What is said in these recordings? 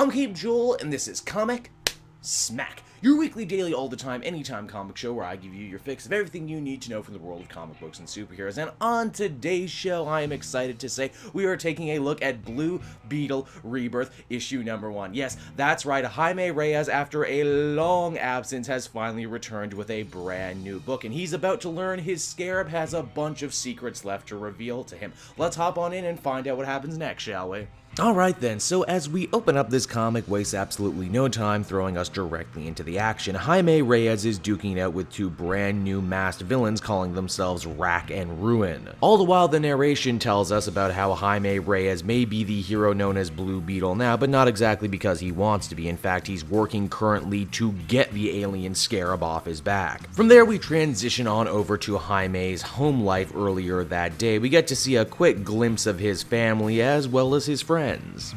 I'm Cape Joel, and this is Comic Smack, your weekly, daily, all the time, anytime comic show where I give you your fix of everything you need to know from the world of comic books and superheroes. And on today's show, I am excited to say we are taking a look at Blue Beetle Rebirth issue number 1. Yes, that's right, Jaime Reyes, after a long absence, has finally returned with a brand new book, and he's about to learn his Scarab has a bunch of secrets left to reveal to him. Let's hop on in and find out what happens next, shall we? Alright then, so as we open up this comic, wastes absolutely no time throwing us directly into the action. Jaime Reyes is duking out with two brand new masked villains calling themselves Rack and Ruin. All the while the narration tells us about how Jaime Reyes may be the hero known as Blue Beetle now, but not exactly because he wants to be. In fact, he's working currently to get the alien Scarab off his back. From there we transition on over to Jaime's home life earlier that day. We get to see a quick glimpse of his family as well as his friends.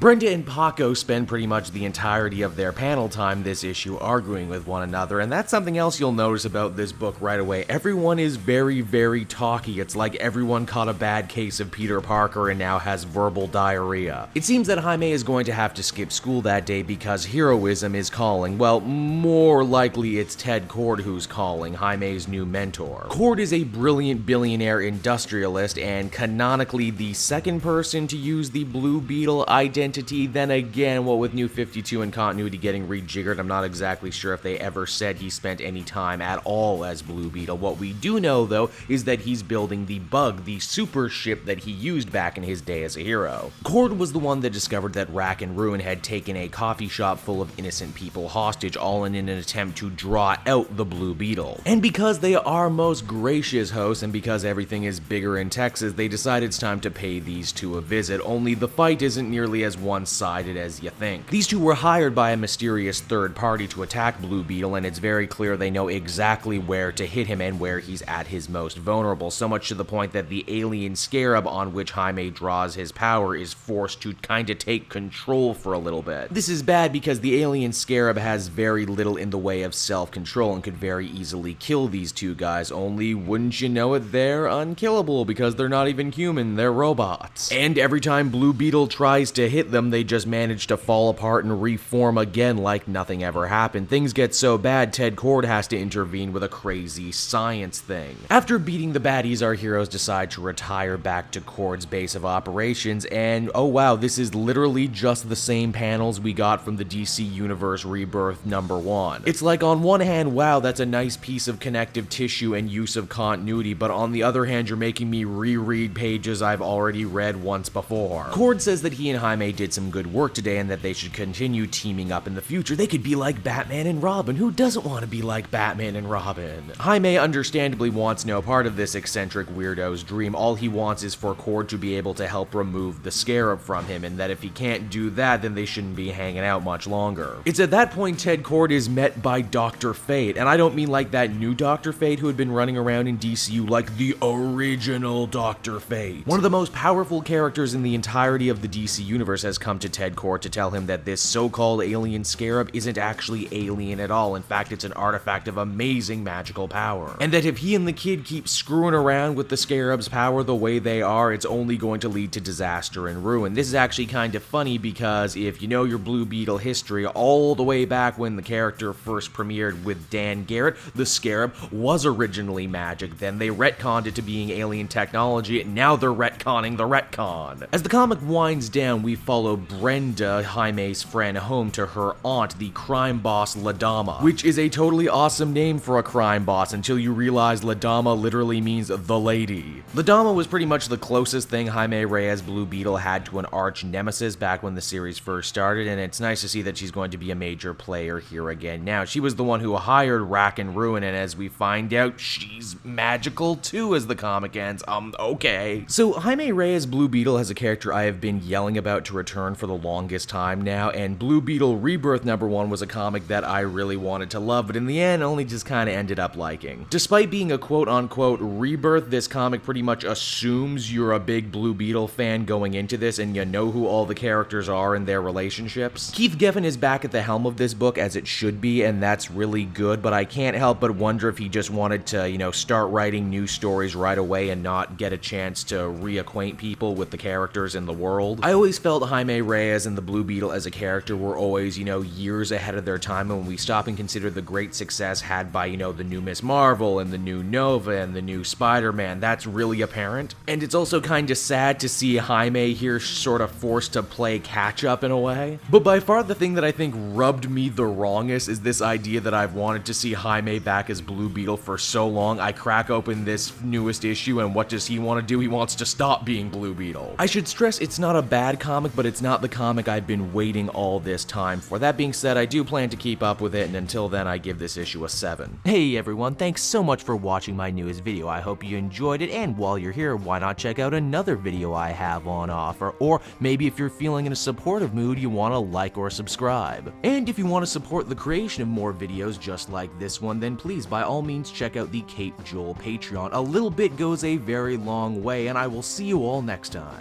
Brenda and Paco spend pretty much the entirety of their panel time this issue arguing with one another, and that's something else you'll notice about this book right away. Everyone is very, very talky. It's like everyone caught a bad case of Peter Parker and now has verbal diarrhea. It seems that Jaime is going to have to skip school that day because heroism is calling. Well, more likely it's Ted Kord who's calling, Jaime's new mentor. Kord is a brilliant billionaire industrialist and canonically the second person to use the Blue Beetle identity. Then again, what with New 52 and continuity getting rejiggered, I'm not exactly sure if they ever said he spent any time at all as Blue Beetle. What we do know, though, is that he's building the Bug, the super ship that he used back in his day as a hero. Kord was the one that discovered that Rack and Ruin had taken a coffee shop full of innocent people hostage, all in an attempt to draw out the Blue Beetle. And because they are most gracious hosts, and because everything is bigger in Texas, they decide it's time to pay these two a visit, only the fight isn't nearly as one-sided as you think. These two were hired by a mysterious third party to attack Blue Beetle, and it's very clear they know exactly where to hit him and where he's at his most vulnerable, so much to the point that the alien Scarab on which Jaime draws his power is forced to kinda take control for a little bit. This is bad because the alien Scarab has very little in the way of self-control and could very easily kill these two guys, only wouldn't you know it, they're unkillable because they're not even human, they're robots. And every time Blue Beetle tries to hit them, they just manage to fall apart and reform again like nothing ever happened. Things get so bad, Ted Kord has to intervene with a crazy science thing. After beating the baddies, our heroes decide to retire back to Kord's base of operations, and oh wow, this is literally just the same panels we got from the DC Universe Rebirth number 1. It's like on one hand, wow, that's a nice piece of connective tissue and use of continuity, but on the other hand, you're making me reread pages I've already read once before. Kord says that he and Jaime did some good work today and that they should continue teaming up in the future. They could be like Batman and Robin. Who doesn't want to be like Batman and Robin? Jaime understandably wants no part of this eccentric weirdo's dream. All he wants is for Kord to be able to help remove the Scarab from him, and that if he can't do that, then they shouldn't be hanging out much longer. It's at that point Ted Kord is met by Dr. Fate, and I don't mean like that new Dr. Fate who had been running around in DCU, like the original Dr. Fate. One of the most powerful characters in the entirety of the DC Universe has come to Ted Kord to tell him that this so-called alien Scarab isn't actually alien at all. In fact, it's an artifact of amazing magical power. And that if he and the kid keep screwing around with the Scarab's power the way they are, it's only going to lead to disaster and ruin. This is actually kind of funny because if you know your Blue Beetle history, all the way back when the character first premiered with Dan Garrett, the Scarab was originally magic. Then they retconned it to being alien technology, and now they're retconning the retcon. As the comic winds down, we follow Brenda, Jaime's friend, home to her aunt, the crime boss Ladama, which is a totally awesome name for a crime boss until you realize Ladama literally means the lady. Ladama was pretty much the closest thing Jaime Reyes Blue Beetle had to an arch nemesis back when the series first started, and it's nice to see that she's going to be a major player here again now. She was the one who hired Rack and Ruin, and as we find out, she's magical too as the comic ends. Okay. So Jaime Reyes Blue Beetle has a character I have been yelling about to return for the longest time now, and Blue Beetle Rebirth number 1 was a comic that I really wanted to love, but in the end only just kinda ended up liking. Despite being a quote-unquote rebirth, this comic pretty much assumes you're a big Blue Beetle fan going into this and you know who all the characters are and their relationships. Keith Giffen is back at the helm of this book, as it should be, and that's really good, but I can't help but wonder if he just wanted to, start writing new stories right away and not get a chance to reacquaint people with the characters in the world. I always always felt Jaime Reyes and the Blue Beetle as a character were always, years ahead of their time, and when we stop and consider the great success had by, the new Miss Marvel and the new Nova and the new Spider-Man, that's really apparent. And it's also kind of sad to see Jaime here sort of forced to play catch-up in a way. But by far the thing that I think rubbed me the wrongest is this idea that I've wanted to see Jaime back as Blue Beetle for so long. I crack open this newest issue, and what does he want to do? He wants to stop being Blue Beetle. I should stress it's not a bad comic, but it's not the comic I've been waiting all this time for. That being said, I do plan to keep up with it, and until then I give this issue a 7. Hey everyone, thanks so much for watching my newest video. I hope you enjoyed it, and while you're here, why not check out another video I have on offer, or maybe if you're feeling in a supportive mood, you want to like or subscribe. And if you want to support the creation of more videos just like this one, then please by all means check out the Cape Joel Patreon. A little bit goes a very long way, and I will see you all next time.